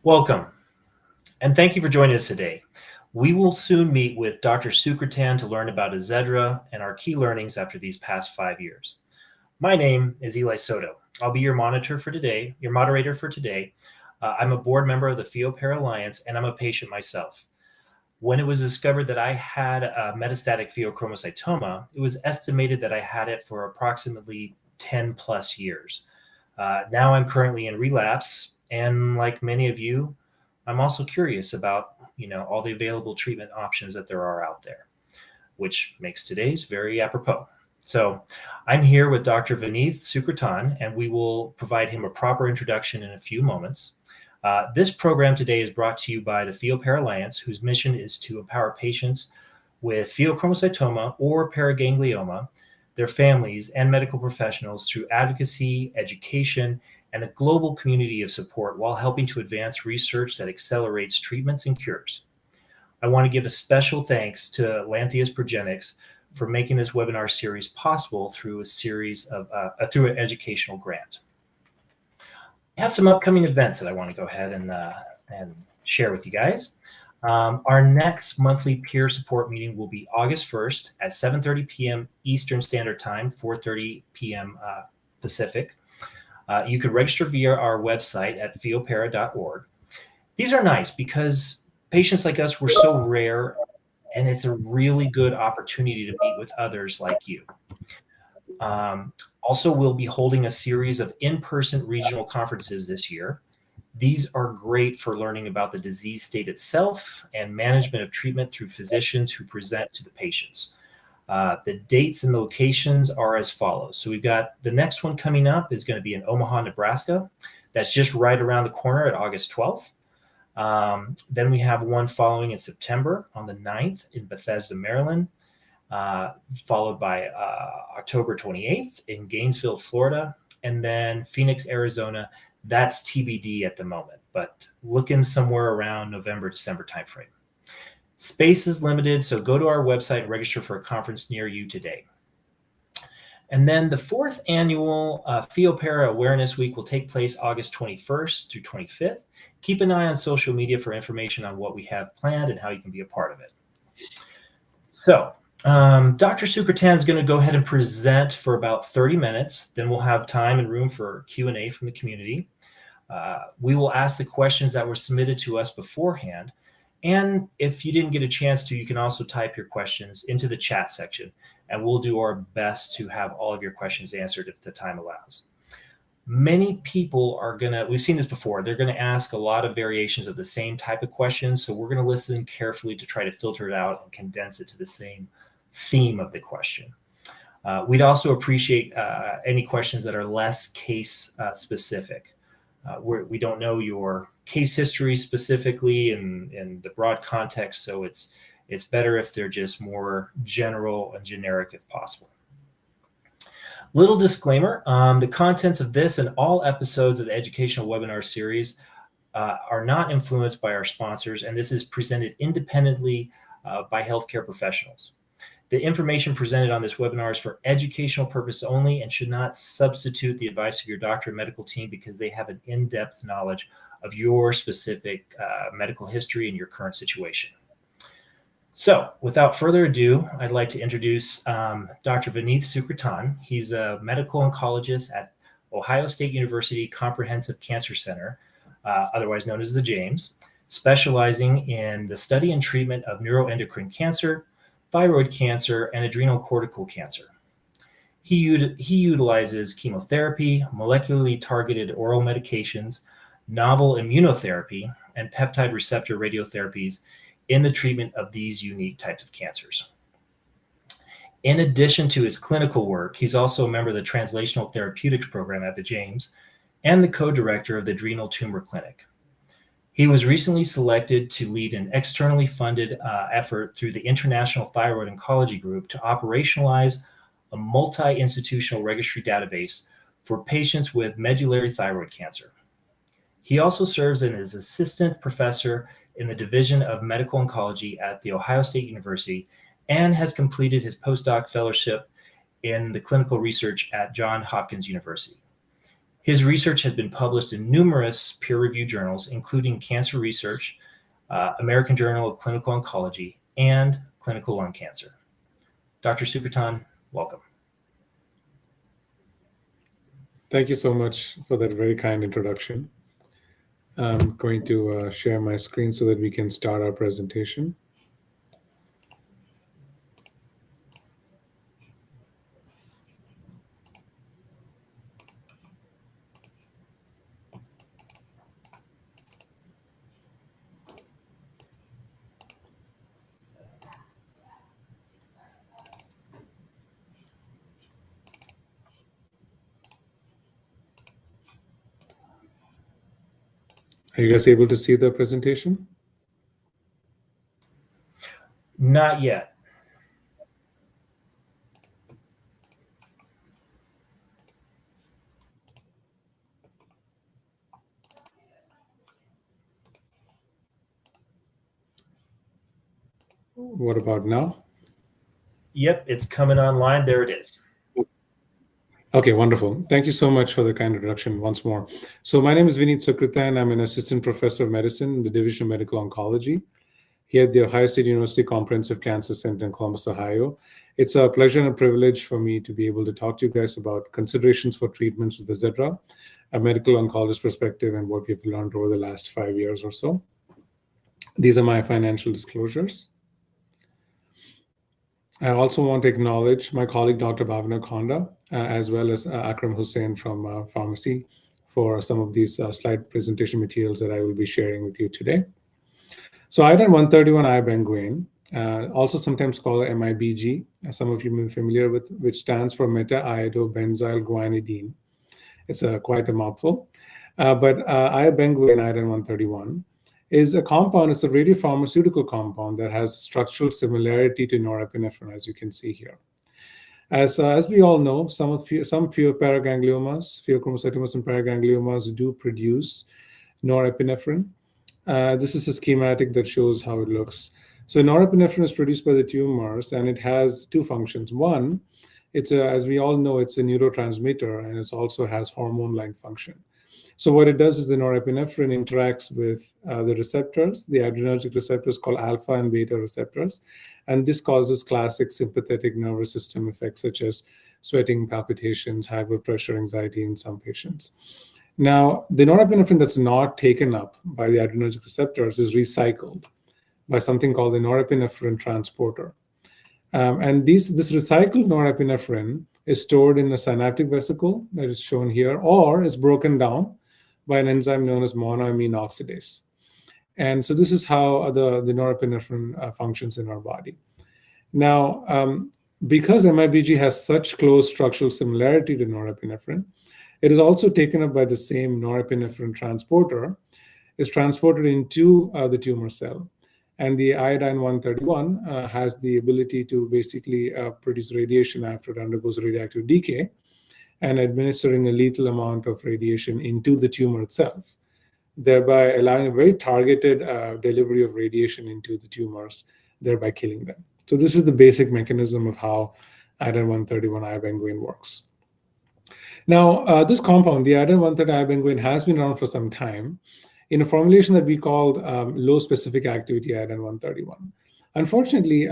Welcome, and thank you for joining us today. We will soon meet with Dr. Sukratan to learn about Azedra and our key learnings after these past 5 years. My name is Eli Soto. I'll be your moderator for today. I'm a board member of the Pheo Alliance, and I'm a patient myself. When it was discovered that I had a metastatic pheochromocytoma, it was estimated that I had it for approximately 10 plus years. Now I'm currently in relapse, and like many of you, I'm also curious about, all the available treatment options that there are out there, which makes today's very apropos. So I'm here with Dr. Vineeth Sukratan, and we will provide him a proper introduction in a few moments. This program today is brought to you by the Pheo Alliance, whose mission is to empower patients with pheochromocytoma or paraganglioma, their families, and medical professionals through advocacy, education, and a global community of support while helping to advance research that accelerates treatments and cures. I want to give a special thanks to Lantheus Progenics for making this webinar series possible through an educational grant. I have some upcoming events that I want to go ahead and share with you guys. Our next monthly peer support meeting will be August 1st at 7:30 p.m. Eastern Standard Time, 4:30 p.m. Pacific. You could register via our website at pheopara.org. These are nice because patients like us were so rare, and it's a really good opportunity to meet with others like you. Also, we'll be holding a series of in-person regional conferences this year. These are great for learning about the disease state itself and management of treatment through physicians who present to the patients. The dates and the locations are as follows. So we've got the next one coming up is going to be in Omaha, Nebraska. That's just right around the corner at August 12th. Then we have one following in September on the 9th in Bethesda, Maryland, followed by October 28th in Gainesville, Florida, and then Phoenix, Arizona. That's TBD at the moment, but looking somewhere around November, December timeframe. Space is limited, so go to our website and register for a conference near you today. And then the 4th annual Pheopara Awareness Week will take place August 21st through 25th. Keep an eye on social media for information on what we have planned and how you can be a part of it. So Dr. Sukratan is going to go ahead and present for about 30 minutes. Then we'll have time and room for Q&A from the community. We will ask the questions that were submitted to us beforehand. And if you didn't get a chance to, you can also type your questions into the chat section, and we'll do our best to have all of your questions answered if the time allows. Many people we've seen this before, they're going to ask a lot of variations of the same type of questions. So we're going to listen carefully to try to filter it out and condense it to the same theme of the question. We'd also appreciate any questions that are less case specific. We don't know your case history specifically in the broad context, so it's better if they're just more general and generic if possible. Little disclaimer, the contents of this and all episodes of the educational webinar series are not influenced by our sponsors, and this is presented independently by healthcare professionals. The information presented on this webinar is for educational purpose only and should not substitute the advice of your doctor and medical team because they have an in-depth knowledge of your specific medical history and your current situation. So without further ado, I'd like to introduce Dr. Vineeth Sukratan. He's a medical oncologist at Ohio State University Comprehensive Cancer Center, otherwise known as the James, specializing in the study and treatment of neuroendocrine cancer, thyroid cancer, and adrenal cortical cancer. He utilizes chemotherapy, molecularly targeted oral medications, novel immunotherapy, and peptide receptor radiotherapies in the treatment of these unique types of cancers. In addition to his clinical work, he's also a member of the Translational Therapeutics Program at the James and the co-director of the Adrenal Tumor Clinic. He was recently selected to lead an externally funded effort through the International Thyroid Oncology Group to operationalize a multi-institutional registry database for patients with medullary thyroid cancer. He also serves as assistant professor in the Division of Medical Oncology at The Ohio State University and has completed his postdoc fellowship in the clinical research at Johns Hopkins University. His research has been published in numerous peer-reviewed journals, including Cancer Research, American Journal of Clinical Oncology, and Clinical Lung Cancer. Dr. Sukratan, welcome. Thank you so much for that very kind introduction. I'm going to share my screen so that we can start our presentation. Are you guys able to see the presentation? Not yet. What about now? Yep, it's coming online. There it is. Okay, wonderful. Thank you so much for the kind introduction once more. So my name is Vineet Sukratan. I'm an assistant professor of medicine in the Division of Medical Oncology here at the Ohio State University Comprehensive Cancer Center in Columbus, Ohio. It's a pleasure and a privilege for me to be able to talk to you guys about considerations for treatments with Azedra, a medical oncologist perspective, and what we've learned over the last 5 years or so. These are my financial disclosures. I also want to acknowledge my colleague, Dr. Bhavana Khanda, as well as Akram Hussain from pharmacy for some of these slide presentation materials that I will be sharing with you today. So iodine-131 ibenguane, also sometimes called MIBG, as some of you may be familiar with, which stands for meta-iodobenzyl guanidine. It's quite a mouthful. But ibenguane, iodine-131, is a compound, it's a radiopharmaceutical compound that has structural similarity to norepinephrine, as you can see here. As we all know, some pheochromocytomas and paragangliomas do produce norepinephrine. This is a schematic that shows how it looks. So norepinephrine is produced by the tumors, and it has two functions. One, as we all know, it's a neurotransmitter, and it also has hormone-like function. So what it does is the norepinephrine interacts with the receptors, the adrenergic receptors called alpha and beta receptors, and this causes classic sympathetic nervous system effects such as sweating, palpitations, high blood pressure, anxiety in some patients. Now, the norepinephrine that's not taken up by the adrenergic receptors is recycled by something called the norepinephrine transporter. And this recycled norepinephrine is stored in a synaptic vesicle that is shown here, or it's broken down by an enzyme known as monoamine oxidase. And so this is how the norepinephrine functions in our body. Now, because MIBG has such close structural similarity to norepinephrine, it is also taken up by the same norepinephrine transporter, is transported into the tumor cell. And the iodine-131 has the ability to basically produce radiation after it undergoes radioactive decay, and administering a lethal amount of radiation into the tumor itself, thereby allowing a very targeted delivery of radiation into the tumors, thereby killing them. So this is the basic mechanism of how iodine-131 ibenguane works. Now, this compound, the iodine-131 ibenguane, has been around for some time in a formulation that we called low specific activity iodine-131. Unfortunately,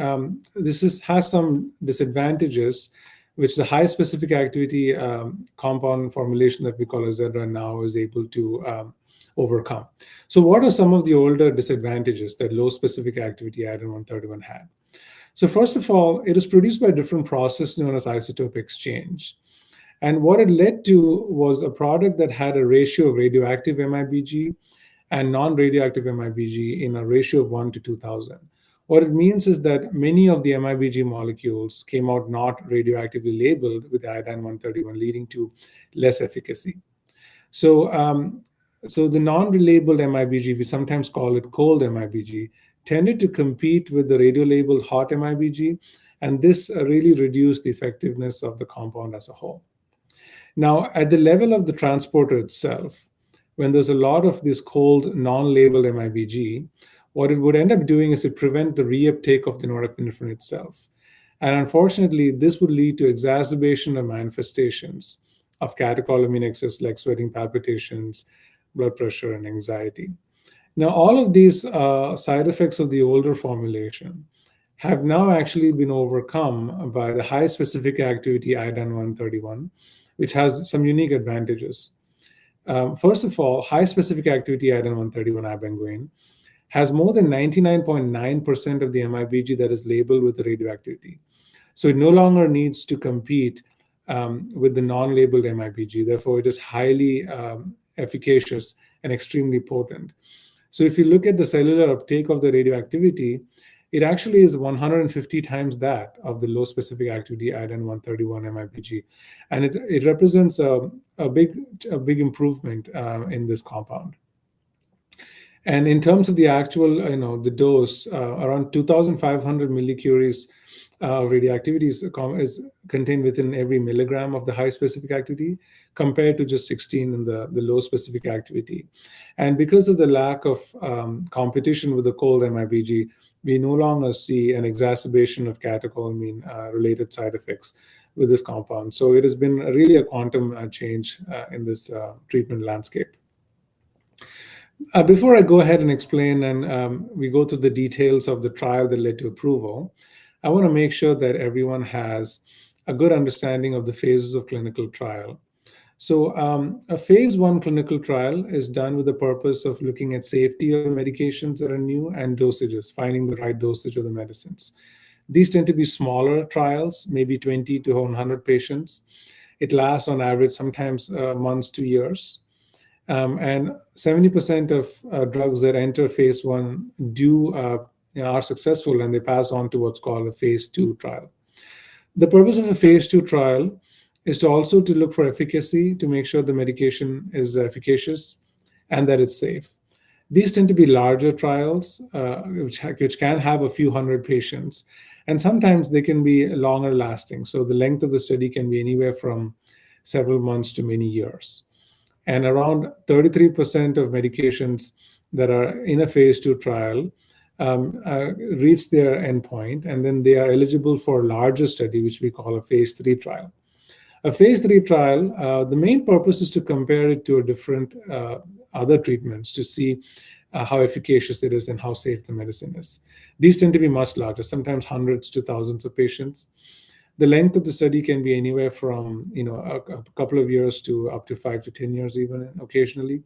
this has some disadvantages, which the high specific activity compound formulation that we call Azedra now is able to overcome. So what are some of the older disadvantages that low specific activity iodine-131 had? So first of all, it is produced by a different process known as isotope exchange. And what it led to was a product that had a ratio of radioactive MIBG and non-radioactive MIBG in a ratio of 1 to 2000. What it means is that many of the MIBG molecules came out not radioactively labeled with iodine-131, leading to less efficacy. So the non-relabeled MIBG, we sometimes call it cold MIBG, tended to compete with the radio-labeled hot MIBG, and this really reduced the effectiveness of the compound as a whole. Now, at the level of the transporter itself, when there's a lot of this cold, non-labeled MIBG, what it would end up doing is to prevent the reuptake of the norepinephrine itself. And unfortunately, this would lead to exacerbation of manifestations of catecholamine excess, like sweating, palpitations, blood pressure, and anxiety. Now, all of these side effects of the older formulation have now actually been overcome by the high specific activity iodine 131, which has some unique advantages. First of all, high specific activity iodine 131 ibenguane has more than 99.9% of the MIBG that is labeled with the radioactivity. So it no longer needs to compete with the non-labeled MIBG. Therefore, it is highly efficacious and extremely potent. So if you look at the cellular uptake of the radioactivity, it actually is 150 times that of the low specific activity iodine 131 MIBG. And it represents a big improvement in this compound. And in terms of the actual, the dose, around 2,500 millicuries radioactivity is contained within every milligram of the high specific activity, compared to just 16 in the low specific activity. And because of the lack of competition with the cold MIBG, we no longer see an exacerbation of catecholamine related side effects with this compound. So it has been really a quantum change in this treatment landscape. Before I go ahead and explain and we go through the details of the trial that led to approval, I want to make sure that everyone has a good understanding of the phases of clinical trial. So a phase 1 clinical trial is done with the purpose of looking at safety of the medications that are new and dosages, finding the right dosage of the medicines. These tend to be smaller trials, maybe 20 to 100 patients. It lasts on average sometimes months to years. And 70% of drugs that enter phase 1 are successful, and they pass on to what's called a phase 2 trial. The purpose of a phase 2 trial is to also to look for efficacy, to make sure the medication is efficacious and that it's safe. These tend to be larger trials, which can have a few hundred patients, and sometimes they can be longer lasting. So the length of the study can be anywhere from several months to many years. And around 33% of medications that are in a phase 2 trial reach their endpoint, and then they are eligible for a larger study, which we call a phase 3 trial. A phase 3 trial, the main purpose is to compare it to a different other treatments to see how efficacious it is and how safe the medicine is. These tend to be much larger, sometimes hundreds to thousands of patients. The length of the study can be anywhere from a couple of years to up to 5 to 10 years, even occasionally.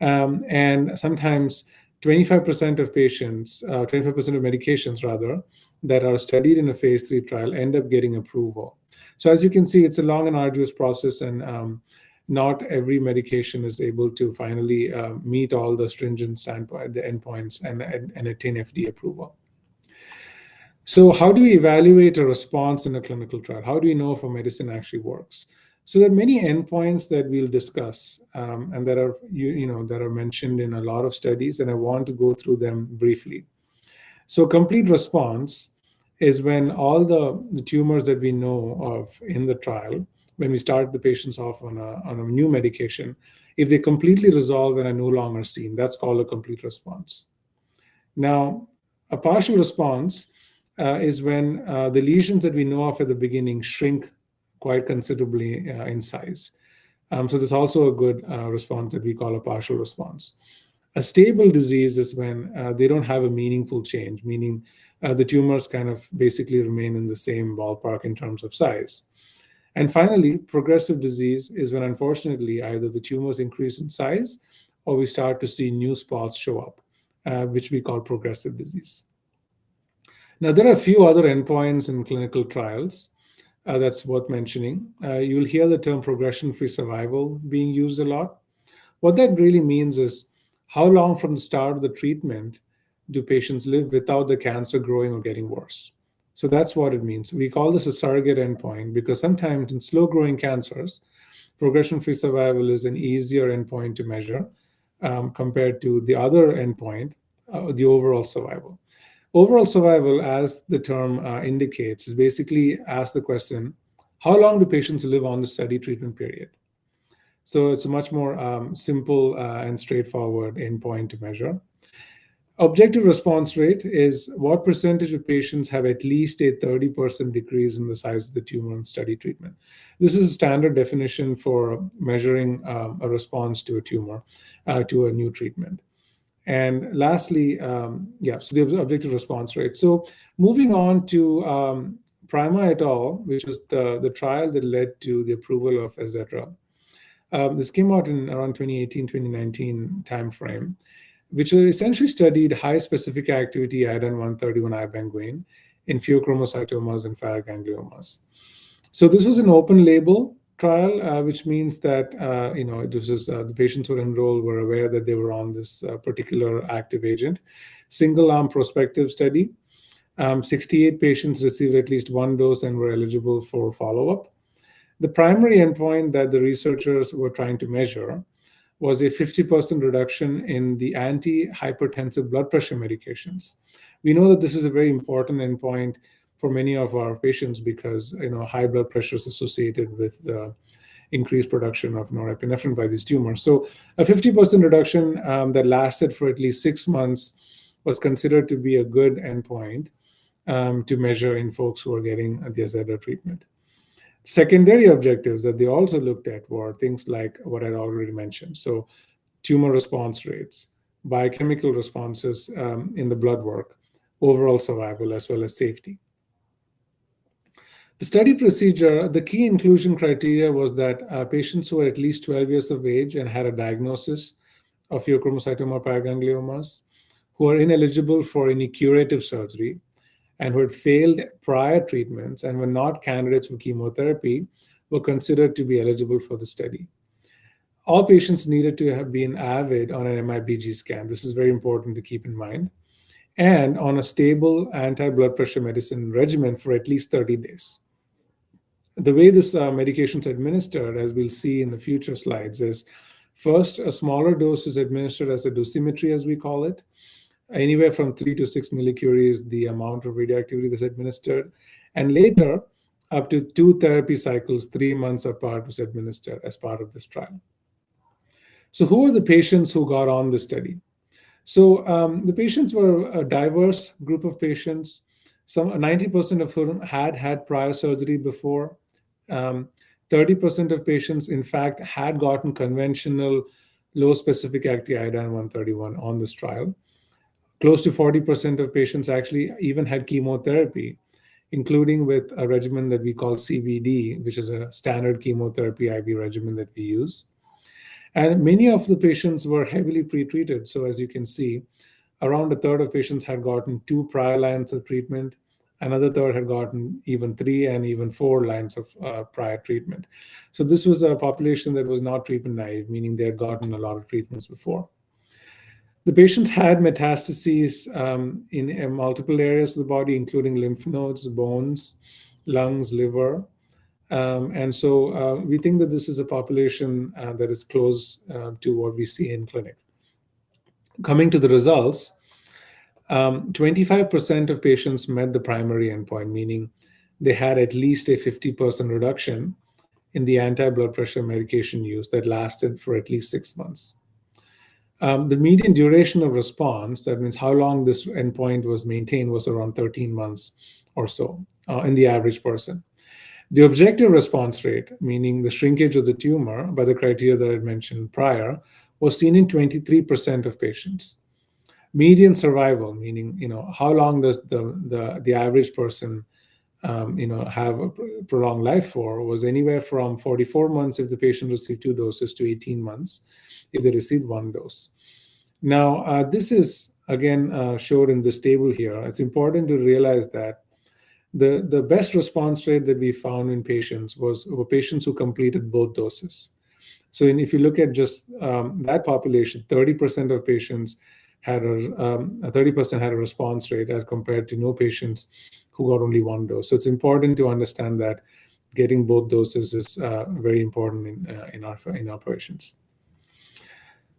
And sometimes 25% of patients, 25% of medications rather, that are studied in a phase 3 trial end up getting approval. So as you can see, it's a long and arduous process, and not every medication is able to finally meet all the stringent the endpoints and attain FDA approval. So how do we evaluate a response in a clinical trial? How do we know if a medicine actually works? So there are many endpoints that we'll discuss and that are mentioned in a lot of studies, and I want to go through them briefly. So complete response is when all the tumors that we know of in the trial, when we start the patients off on a new medication, if they completely resolve and are no longer seen, that's called a complete response. Now, a partial response is when the lesions that we know of at the beginning shrink quite considerably in size. So there's also a good response that we call a partial response. A stable disease is when they don't have a meaningful change, meaning the tumors kind of basically remain in the same ballpark in terms of size. And finally, progressive disease is when, unfortunately, either the tumors increase in size or we start to see new spots show up, which we call progressive disease. Now, there are a few other endpoints in clinical trials that's worth mentioning. You'll hear the term progression-free survival being used a lot. What that really means is how long from the start of the treatment do patients live without the cancer growing or getting worse? So that's what it means. We call this a surrogate endpoint because sometimes in slow-growing cancers, progression-free survival is an easier endpoint to measure compared to the other endpoint, the overall survival. Overall survival, as the term indicates, is basically ask the question, how long do patients live on the study treatment period? So it's a much more simple and straightforward endpoint to measure. Objective response rate is what percentage of patients have at least a 30% decrease in the size of the tumor on study treatment. This is a standard definition for measuring a response to a tumor, to a new treatment. And lastly, so the objective response rate. So moving on to Prima et al., which was the trial that led to the approval of Azedra. This came out in around 2018, 2019 timeframe, which essentially studied high specific activity iodine 131 ibanguane in pheochromocytomas and paragangliomas. So this was an open label trial, which means that the patients who were enrolled were aware that they were on this particular active agent. Single arm prospective study. 68 patients received at least one dose and were eligible for follow-up. The primary endpoint that the researchers were trying to measure was a 50% reduction in the antihypertensive blood pressure medications. We know that this is a very important endpoint for many of our patients because high blood pressure is associated with the increased production of norepinephrine by these tumors. So a 50% reduction that lasted for at least 6 months was considered to be a good endpoint to measure in folks who are getting the Azedra treatment. Secondary objectives that they also looked at were things like what I already mentioned. So tumor response rates, biochemical responses in the blood work, overall survival, as well as safety. The study procedure, the key inclusion criteria was that patients who were at least 12 years of age and had a diagnosis of pheochromocytoma paragangliomas, who are ineligible for any curative surgery, and who had failed prior treatments and were not candidates for chemotherapy were considered to be eligible for the study. All patients needed to have been avid on an MIBG scan. This is very important to keep in mind. And on a stable anti-blood pressure medicine regimen for at least 30 days. The way this medication is administered, as we'll see in the future slides, is first a smaller dose is administered as a dosimetry, as we call it. Anywhere from 3 to 6 millicurie is the amount of radioactivity that's administered. And later, up to 2 therapy cycles, 3 months apart, was administered as part of this trial. So who are the patients who got on the study? So the patients were a diverse group of patients. 90% of whom had prior surgery before. 30% of patients, in fact, had gotten conventional low specific activity iodine 131 on this trial. Close to 40% of patients actually even had chemotherapy, including with a regimen that we call CVD, which is a standard chemotherapy IV regimen that we use. And many of the patients were heavily pretreated. So as you can see, around a third of patients had gotten 2 prior lines of treatment. Another third had gotten even 3 and even 4 lines of prior treatment. So this was a population that was not treatment naive, meaning they had gotten a lot of treatments before. The patients had metastases in multiple areas of the body, including lymph nodes, bones, lungs, liver. And so we think that this is a population that is close to what we see in clinic. Coming to the results, 25% of patients met the primary endpoint, meaning they had at least a 50% reduction in the anti-blood pressure medication use that lasted for at least 6 months. The median duration of response, that means how long this endpoint was maintained, was around 13 months or so in the average person. The objective response rate, meaning the shrinkage of the tumor by the criteria that I mentioned prior, was seen in 23% of patients. Median survival, meaning how long does the average person have a prolonged life for, was anywhere from 44 months if the patient received 2 doses to 18 months if they received 1 dose. Now, this is again showed in this table here. It's important to realize that the best response rate that we found in patients were patients who completed both doses. So if you look at just that population, 30% of patients had 30% had a response rate as compared to no patients who got only 1 dose. So it's important to understand that getting both doses is very important in our patients.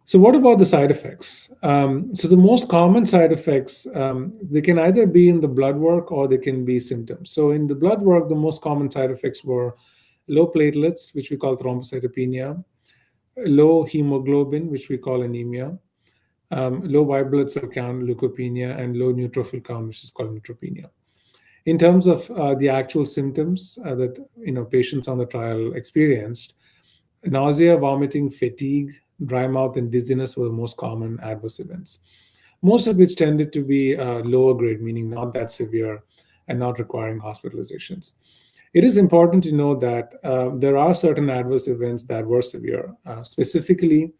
So what about the side effects? So the most common side effects, they can either be in the blood work or they can be symptoms. So in the blood work, the most common side effects were low platelets, which we call thrombocytopenia, low hemoglobin, which we call anemia, low white blood cell count, leukopenia, and low neutrophil count, which is called neutropenia. In terms of the actual symptoms that patients on the trial experienced, nausea, vomiting, fatigue, dry mouth, and dizziness were the most common adverse events, most of which tended to be lower grade, meaning not that severe and not requiring hospitalizations. It is important to know that there are certain adverse events that were severe, specifically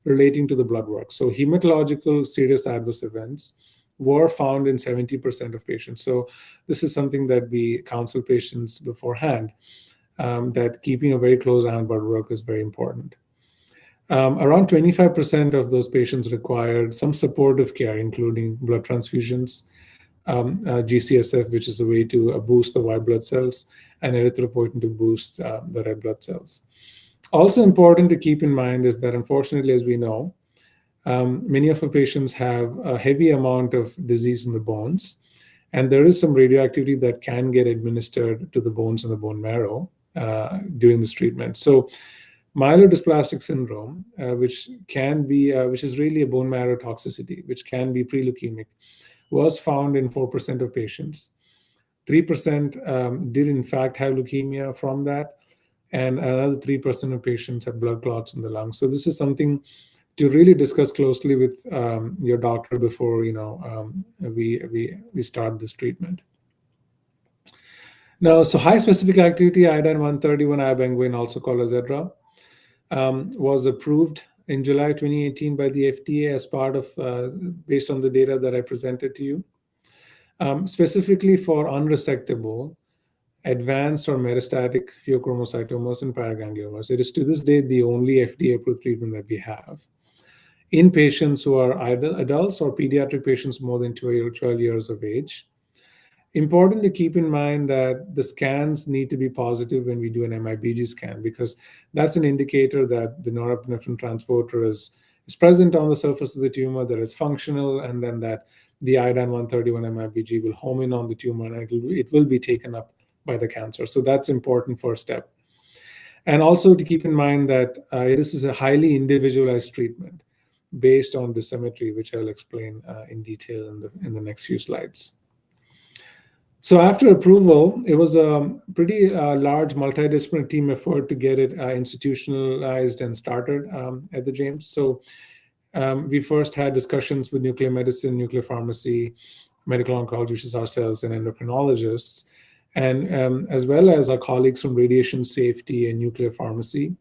relating to the blood work. So hematological serious adverse events were found in 70% of patients. So this is something that we counsel patients beforehand, that keeping a very close eye on blood work is very important. Around 25% of those patients required some supportive care, including blood transfusions, GCSF, which is a way to boost the white blood cells, and erythropoietin to boost the red blood cells. Also important to keep in mind is that, unfortunately, as we know, many of our patients have a heavy amount of disease in the bones, and there is some radioactivity that can get administered to the bones and the bone marrow during this treatment. So myelodysplastic syndrome, which is really a bone marrow toxicity, which can be pre-leukemic, was found in 4% of patients. 3% did in fact have leukemia from that, and another 3% of patients have blood clots in the lungs. So this is something to really discuss closely with your doctor before we start this treatment. Now, so high specific activity iodine 131 ibogaine, also called Azedra, was approved in July 2018 by the FDA as part of, based on the data that I presented to you, specifically for unresectable, advanced or metastatic pheochromocytomas and paragangliomas. It is to this day the only FDA-approved treatment that we have in patients who are either adults or pediatric patients more than 12 years of age. Important to keep in mind that the scans need to be positive when we do an MIBG scan, because that's an indicator that the norepinephrine transporter is present on the surface of the tumor, that it's functional, and then that the iodine 131 MIBG will home in on the tumor and it will be taken up by the cancer. So that's important first step. And also to keep in mind that this is a highly individualized treatment based on dosimetry, which I'll explain in detail in the next few slides. So after approval, it was a pretty large multidisciplinary team effort to get it institutionalized and started at the James. So we first had discussions with nuclear medicine, nuclear pharmacy, medical oncology, which is ourselves, and endocrinologists, and as well as our colleagues from radiation safety and nuclear pharmacy.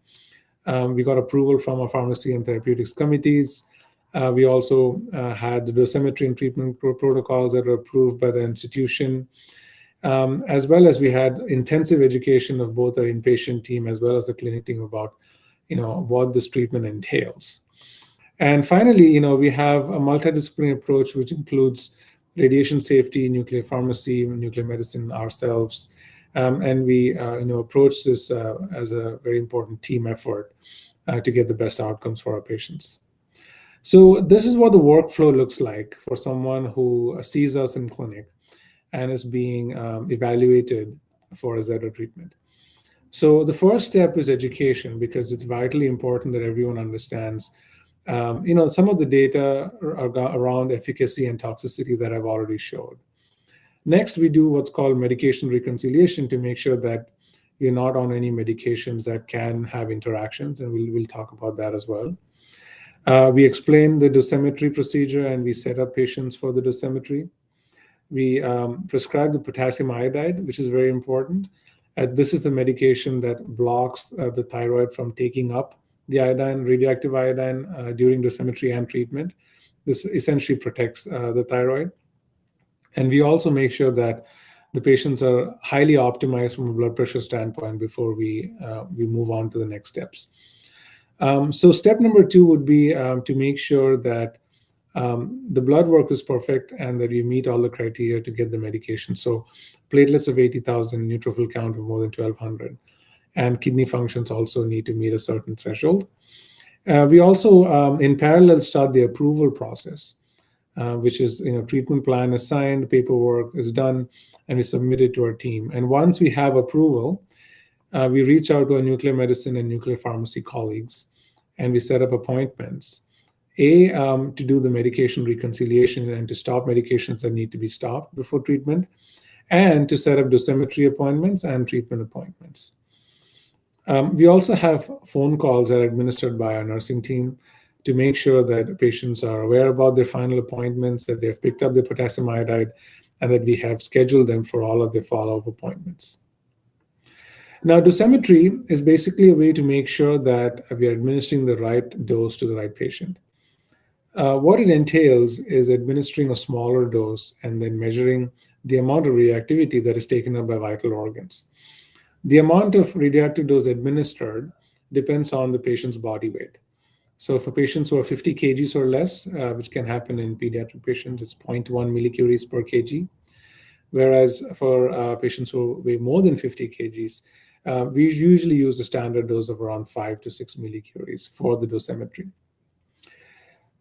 We got approval from our pharmacy and therapeutics committees. We also had the dosimetry and treatment protocols that were approved by the institution, as well as we had intensive education of both our inpatient team as well as the clinic team about, what this treatment entails. And finally, we have a multidisciplinary approach, which includes radiation safety, nuclear pharmacy, nuclear medicine, ourselves, and we, approach this as a very important team effort to get the best outcomes for our patients. So this is what the workflow looks like for someone who sees us in clinic and is being evaluated for Azedra treatment. So the first step is education, because it's vitally important that everyone understands, some of the data around efficacy and toxicity that I've already showed. Next, we do what's called medication reconciliation to make sure that you're not on any medications that can have interactions, and we'll talk about that as well. We explain the dosimetry procedure, and we set up patients for the dosimetry. We prescribe the potassium iodide, which is very important. This is the medication that blocks the thyroid from taking up the iodine, radioactive iodine, during dosimetry and treatment. This essentially protects the thyroid. And we also make sure that the patients are highly optimized from a blood pressure standpoint before we move on to the next steps. So step number 2 would be to make sure that the blood work is perfect and that you meet all the criteria to get the medication. So platelets of 80,000, neutrophil count of more than 1,200, and kidney functions also need to meet a certain threshold. We also, in parallel, start the approval process, which is, treatment plan is signed, paperwork is done, and we submit it to our team. And once we have approval, we reach out to our nuclear medicine and nuclear pharmacy colleagues, and we set up appointments. To do the medication reconciliation and to stop medications that need to be stopped before treatment, and to set up dosimetry appointments and treatment appointments. We also have phone calls that are administered by our nursing team to make sure that patients are aware about their final appointments, that they've picked up their potassium iodide, and that we have scheduled them for all of their follow-up appointments. Now, dosimetry is basically a way to make sure that we are administering the right dose to the right patient. What it entails is administering a smaller dose and then measuring the amount of reactivity that is taken up by vital organs. The amount of radioactive dose administered depends on the patient's body weight. So for patients who are 50 kgs or less, which can happen in pediatric patients, it's 0.1 millicuries per kg. Whereas for patients who weigh more than 50 kgs, we usually use a standard dose of around 5 to 6 millicuries for the dosimetry.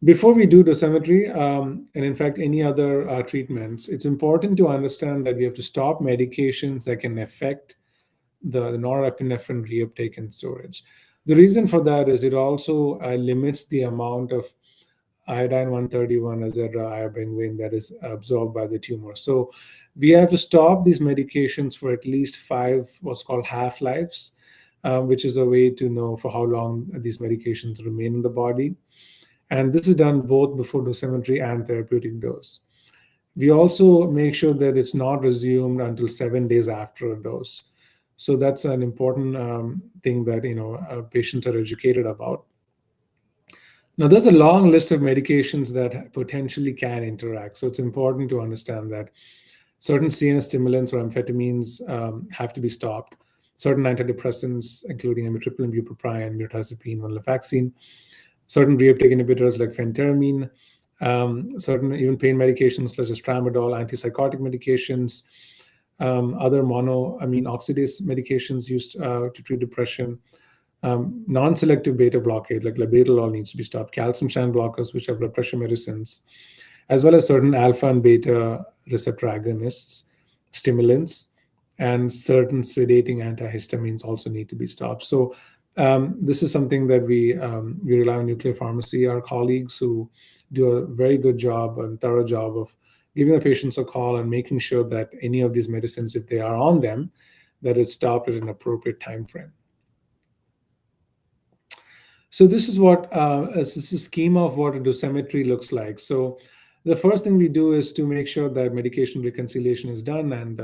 Before we do dosimetry, and in fact any other treatments, it's important to understand that we have to stop medications that can affect the norepinephrine reuptake and storage. The reason for that is it also limits the amount of iodine 131 Azedra iobringwine that is absorbed by the tumor. So we have to stop these medications for at least 5 what's called half-lives, which is a way to know for how long these medications remain in the body. And this is done both before dosimetry and therapeutic dose. We also make sure that it's not resumed until 7 days after a dose. So that's an important thing that patients are educated about. Now, there's a long list of medications that potentially can interact. So it's important to understand that certain CNS stimulants or amphetamines have to be stopped. Certain antidepressants, including amitriptyline, bupropion, mirtazapine, venlafaxine, certain reuptake inhibitors like phentermine, certain even pain medications such as tramadol, antipsychotic medications, other monoamine oxidase medications used to treat depression, non-selective beta blockade like labetalol needs to be stopped, calcium channel blockers, which are blood pressure medicines, as well as certain alpha and beta receptor agonists, stimulants, and certain sedating antihistamines also need to be stopped. So this is something that we rely on nuclear pharmacy, our colleagues who do a very good job and thorough job of giving the patients a call and making sure that any of these medicines, if they are on them, that it's stopped at an appropriate time frame. So this is what this is a schema of what a dosimetry looks like. So the first thing we do is to make sure that medication reconciliation is done and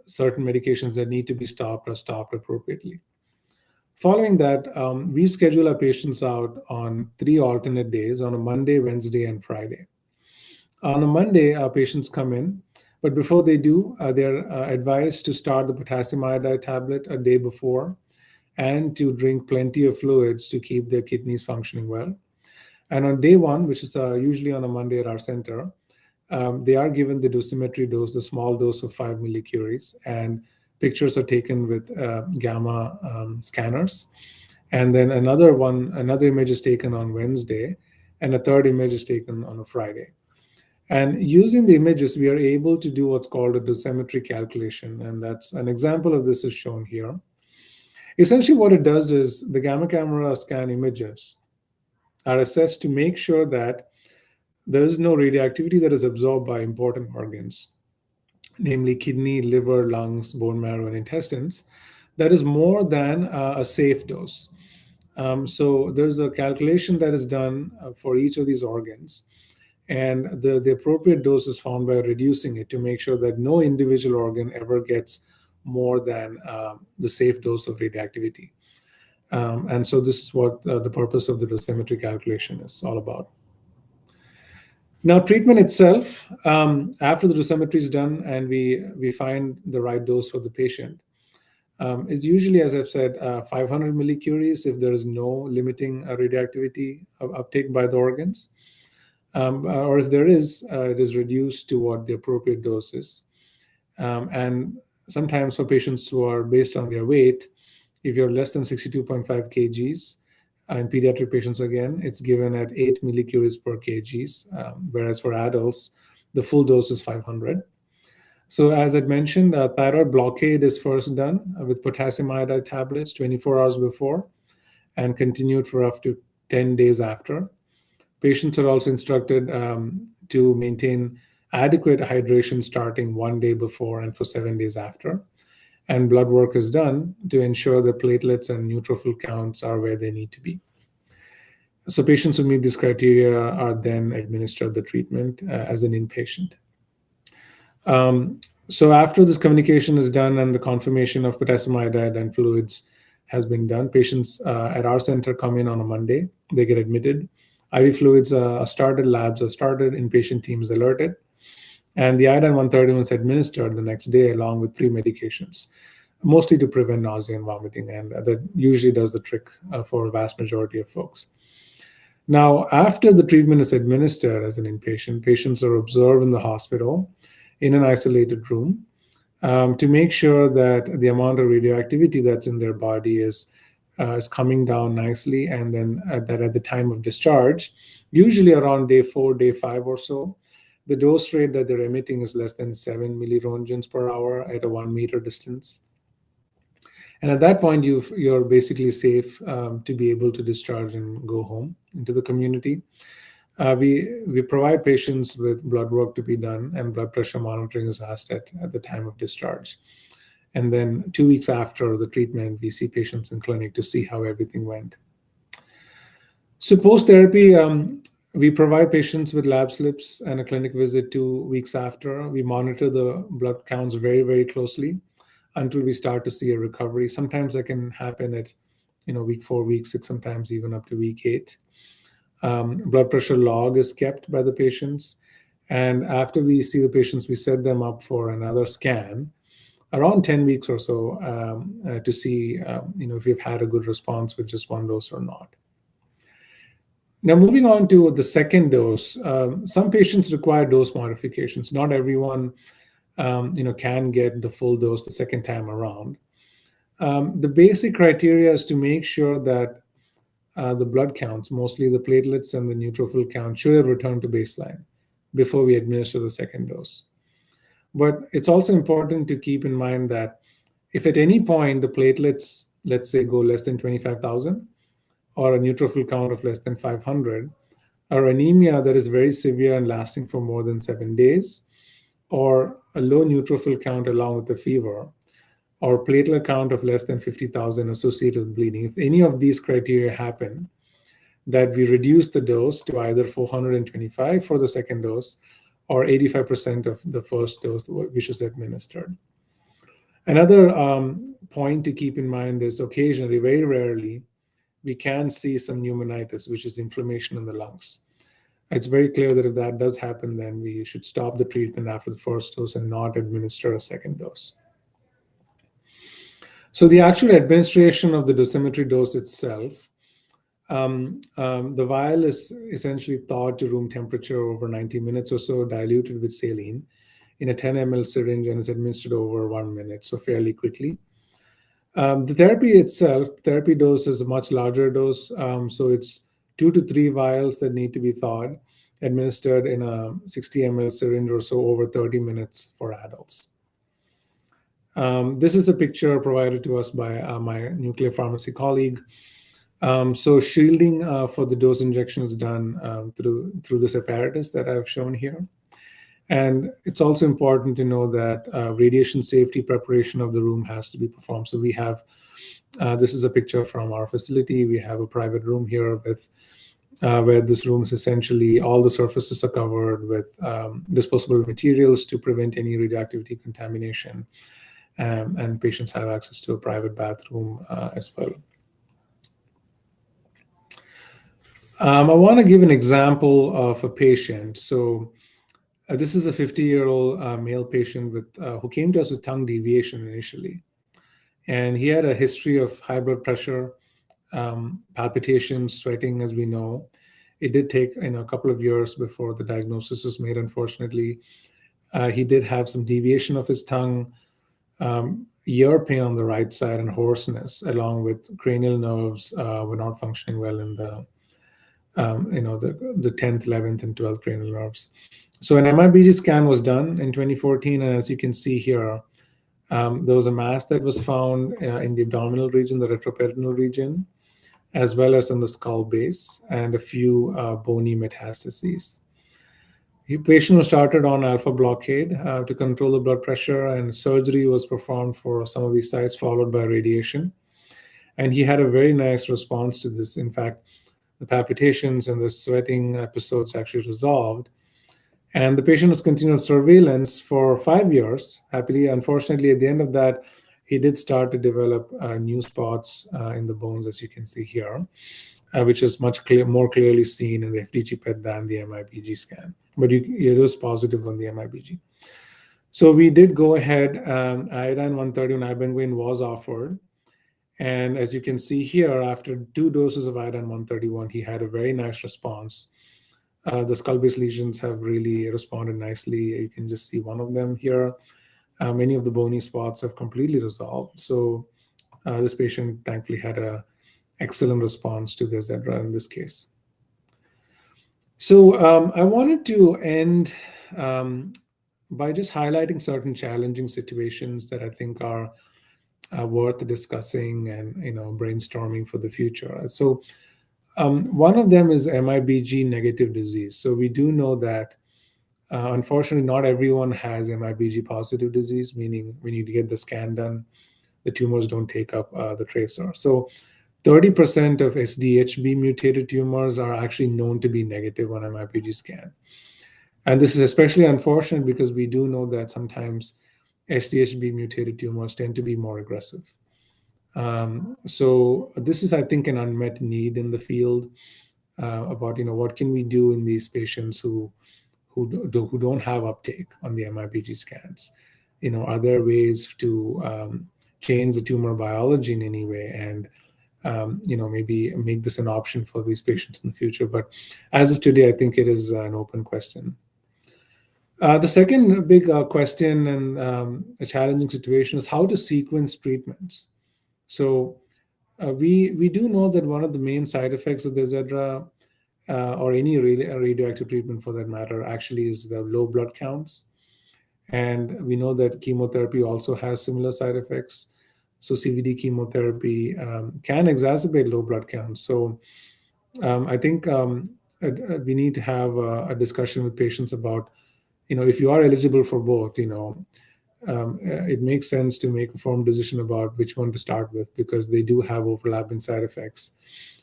certain medications that need to be stopped are stopped appropriately. Following that, we schedule our patients out on 3 alternate days, on a Monday, Wednesday, and Friday. On a Monday, our patients come in, but before they do, they're advised to start the potassium iodide tablet a day before and to drink plenty of fluids to keep their kidneys functioning well. And on day 1, which is usually on a Monday at our center, they are given the dosimetry dose, the small dose of 5 millicuries, and pictures are taken with gamma scanners. And then another image is taken on Wednesday, and a third image is taken on a Friday. And using the images, we are able to do what's called a dosimetry calculation. And that's an example of this is shown here. Essentially, what it does is the gamma camera scan images are assessed to make sure that there is no radioactivity that is absorbed by important organs, namely kidney, liver, lungs, bone marrow, and intestines, that is more than a safe dose. So there's a calculation that is done for each of these organs, and the appropriate dose is found by reducing it to make sure that no individual organ ever gets more than the safe dose of radioactivity. And so this is what the purpose of the dosimetry calculation is all about. Now, treatment itself, after the dosimetry is done and we find the right dose for the patient, is usually, as I've said, 500 millicuries if there is no limiting radioactivity uptake by the organs. Or if there is, it is reduced to what the appropriate dose is. And sometimes for patients who are based on their weight, if you're less than 62.5 kgs, in pediatric patients, again, it's given at 8 millicuries per kgs, whereas for adults, the full dose is 500. So as I mentioned, thyroid blockade is first done with potassium iodide tablets 24 hours before and continued for up to 10 days after. Patients are also instructed to maintain adequate hydration starting 1 day before and for 7 days after. And blood work is done to ensure the platelets and neutrophil counts are where they need to be. So patients who meet these criteria are then administered the treatment as an inpatient. So after this communication is done and the confirmation of potassium iodide and fluids has been done, patients at our center come in on a Monday. They get admitted. IV fluids are started, labs are started, inpatient teams alerted, and the iodine 131 is administered the next day along with pre-medications, mostly to prevent nausea and vomiting, and that usually does the trick for a vast majority of folks. Now, after the treatment is administered as an inpatient, patients are observed in the hospital in an isolated room to make sure that the amount of radioactivity that's in their body is coming down nicely, and then that at the time of discharge, usually around day 4, day 5 or so, the dose rate that they're emitting is less than 7 milliroentgens per hour at a 1 meter distance. And at that point, you're basically safe to be able to discharge and go home into the community. We provide patients with blood work to be done, and blood pressure monitoring is asked at the time of discharge. And then 2 weeks after the treatment, we see patients in clinic to see how everything went. So post-therapy, we provide patients with lab slips and a clinic visit 2 weeks after. We monitor the blood counts very, very closely until we start to see a recovery. Sometimes that can happen at week 4, week 6, sometimes even up to week 8. Blood pressure log is kept by the patients. And after we see the patients, we set them up for another scan around 10 weeks or so to see if we've had a good response with just one dose or not. Now, moving on to the second dose, some patients require dose modifications. Not everyone can get the full dose the second time around. The basic criteria is to make sure that the blood counts, mostly the platelets and the neutrophil count, should have returned to baseline before we administer the second dose. But it's also important to keep in mind that if at any point the platelets, let's say, go less than 25,000, or a neutrophil count of less than 500, or anemia that is very severe and lasting for more than 7 days, or a low neutrophil count along with the fever, or platelet count of less than 50,000 associated with bleeding, if any of these criteria happen, that we reduce the dose to either 425 for the second dose or 85% of the first dose which is administered. Another point to keep in mind is occasionally, very rarely, we can see some pneumonitis, which is inflammation in the lungs. It's very clear that if that does happen, then we should stop the treatment after the first dose and not administer a second dose. So the actual administration of the dosimetry dose itself, the vial is essentially thawed to room temperature over 90 minutes or so, diluted with saline in a 10 ml syringe, and is administered over 1 minute, so fairly quickly. The therapy itself, therapy dose is a much larger dose, so it's 2 to 3 vials that need to be thawed, administered in a 60 ml syringe or so over 30 minutes for adults. This is a picture provided to us by my nuclear pharmacy colleague. So shielding for the dose injection is done through this apparatus that I've shown here. And it's also important to know that radiation safety preparation of the room has to be performed. So we have, this is a picture from our facility. We have a private room here with where this room is essentially all the surfaces are covered with disposable materials to prevent any radioactivity contamination. And patients have access to a private bathroom as well. I want to give an example of a patient. So this is a 50-year-old male patient who came to us with tongue deviation initially. And he had a history of high blood pressure, palpitations, sweating, as we know. It did take a couple of years before the diagnosis was made, unfortunately. He did have some deviation of his tongue, ear pain on the right side, and hoarseness, along with cranial nerves were not functioning well in the 10th, 11th, and 12th cranial nerves. So an MRBG scan was done in 2014, and as you can see here, there was a mass that was found in the abdominal region, the retroperitoneal region. as well as on the skull base, and a few bony metastases. The patient was started on alpha blockade to control the blood pressure, and surgery was performed for some of these sites, followed by radiation. And he had a very nice response to this. In fact, the palpitations and the sweating episodes actually resolved. And the patient was continued surveillance for 5 years, happily. Unfortunately, at the end of that, he did start to develop new spots in the bones, as you can see here, which is more clearly seen in the FDG PET than the MIBG scan. But it was positive on the MIBG. So we did go ahead. Iodine 130 on ibenguane was offered. And as you can see here, after 2 doses of iodine 131, he had a very nice response. The skull base lesions have really responded nicely. You can just see one of them here. Many of the bony spots have completely resolved. So this patient thankfully had an excellent response to the Azedra in this case. So I wanted to end by just highlighting certain challenging situations that I think are worth discussing and brainstorming for the future. So one of them is MIBG negative disease. So we do know that unfortunately not everyone has MIBG positive disease, meaning when you get the scan done, the tumors don't take up the tracer. So 30% of SDHB mutated tumors are actually known to be negative on MIBG scan. And this is especially unfortunate because we do know that sometimes SDHB mutated tumors tend to be more aggressive. So this is, I think, an unmet need in the field about what can we do in these patients who don't have uptake on the MIBG scans. Are there ways to change the tumor biology in any way and maybe make this an option for these patients in the future? But as of today, I think it is an open question. The second big question and a challenging situation is how to sequence treatments. So we do know that one of the main side effects of the Azedra or any radioactive treatment for that matter actually is the low blood counts. And we know that chemotherapy also has similar side effects. So CVD chemotherapy can exacerbate low blood counts. So I think we need to have a discussion with patients about, if you are eligible for both, it makes sense to make a firm decision about which one to start with because they do have overlapping side effects.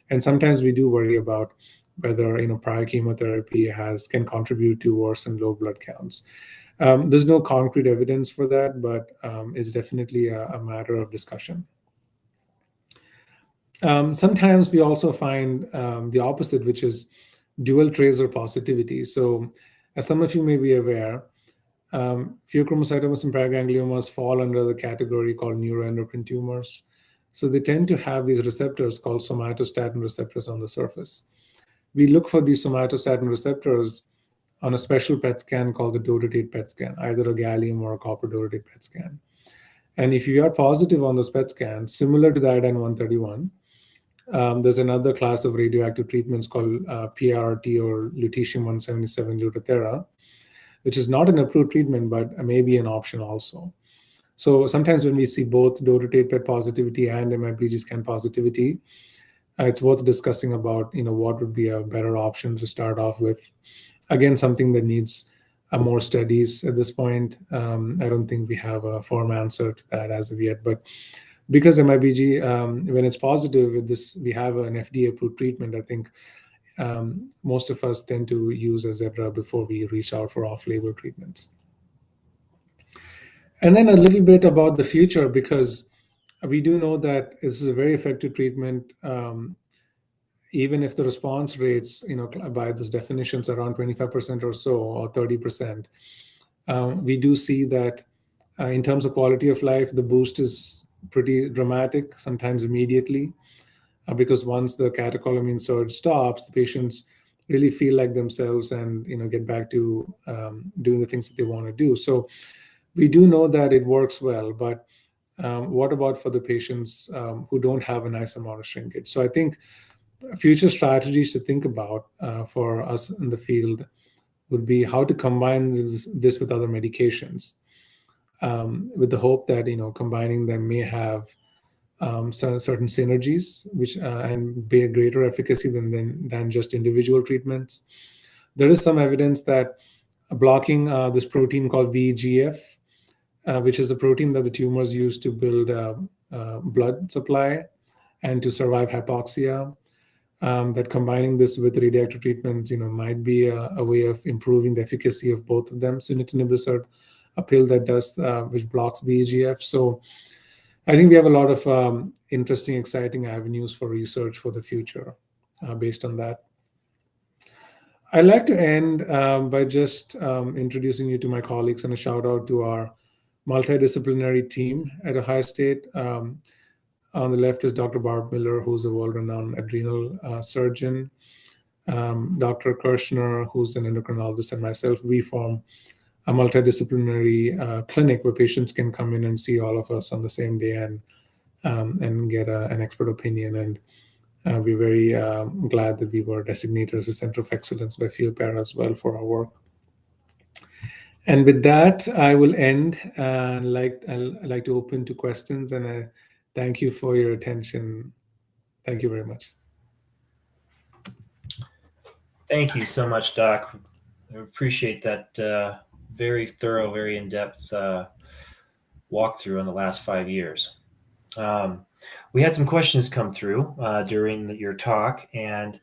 And sometimes we do worry about whether prior chemotherapy can contribute to worsened low blood counts. There's no concrete evidence for that, but it's definitely a matter of discussion. Sometimes we also find the opposite, which is dual tracer positivity. So as some of you may be aware, pheochromocytomas and paragangliomas fall under the category called neuroendocrine tumors. So they tend to have these receptors called somatostatin receptors on the surface. We look for these somatostatin receptors on a special PET scan called the dotatate PET scan, either a gallium or a copper dotatate PET scan. And if you are positive on those PET scans, similar to the iodine 131, there's another class of radioactive treatments called PRRT or lutetium-177 Lutathera, which is not an approved treatment, but maybe an option also. So sometimes when we see both dotatate PET positivity and MIBG scan positivity, it's worth discussing about what would be a better option to start off with. Again, something that needs more studies at this point. I don't think we have a firm answer to that as of yet, but because MIBG, when it's positive with this, we have an FDA-approved treatment. I think most of us tend to use Azedra before we reach out for off-label treatments. And then a little bit about the future, because we do know that this is a very effective treatment, even if the response rates, by those definitions, around 25% or so, or 30%. We do see that in terms of quality of life, the boost is pretty dramatic, sometimes immediately, because once the catecholamine surge stops, the patients really feel like themselves and get back to doing the things that they want to do. So we do know that it works well, but what about for the patients who don't have a nice amount of shrinkage? So I think future strategies to think about for us in the field would be how to combine this with other medications, with the hope that combining them may have certain synergies, which and be greater efficacy than just individual treatments. There is some evidence that blocking this protein called VEGF, which is a protein that the tumors use to build blood supply and to survive hypoxia, that combining this with radioactive treatments, might be a way of improving the efficacy of both of them. Sunitinib is a pill that does which blocks VEGF. So I think we have a lot of interesting, exciting avenues for research for the future based on that. I'd like to end by just introducing you to my colleagues and a shout out to our multidisciplinary team at Ohio State. On the left is Dr. Barb Miller, who's a world-renowned adrenal surgeon. Dr. Kirshner, who's an endocrinologist, and myself, we form a multidisciplinary clinic where patients can come in and see all of us on the same day and get an expert opinion. And we're very glad that we were designated as a Center of Excellence by Pheo as well for our work. And with that, I will end. I'd like to open to questions, and I thank you for your attention. Thank you very much. Thank you so much, Doc. I appreciate that very thorough, very in-depth walkthrough on the last 5 years. We had some questions come through during your talk, and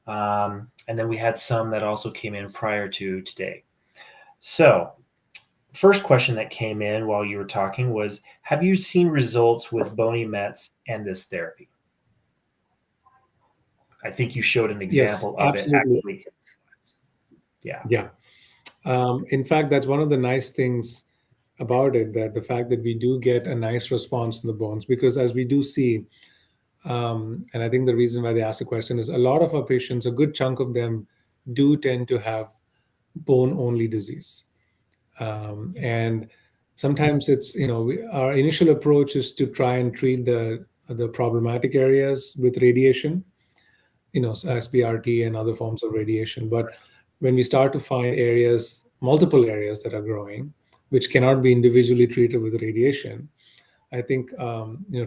then we had some that also came in prior to today. So, first question that came in while you were talking was, have you seen results with bony mets and this therapy? I think you showed an example of absolutely. it actually in the slides. Yeah. Yeah. In fact, that's one of the nice things about it, that the fact that we do get a nice response in the bones, because as we do see, and I think the reason why they asked the question is a lot of our patients, a good chunk of them do tend to have bone-only disease. And sometimes it's, our initial approach is to try and treat the problematic areas with radiation, SBRT and other forms of radiation. But when we start to find multiple areas that are growing, which cannot be individually treated with radiation, I think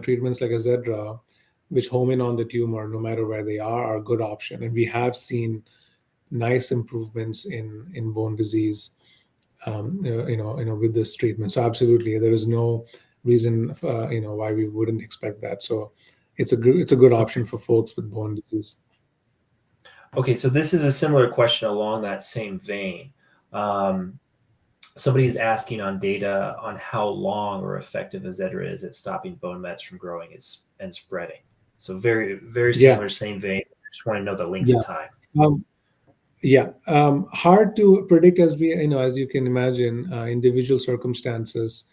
treatments like Azedra, which home in on the tumor no matter where they are a good option. And we have seen nice improvements in bone disease, with this treatment. So absolutely, there is no reason why we wouldn't expect that. So it's a good option for folks with bone disease. Okay, so this is a similar question along that same vein. Somebody is asking on data on how long or effective Azedra is at stopping bone mets from growing and spreading. So very, very similar, same vein. I just want to know the length of time. Hard to predict as you can imagine, individual circumstances.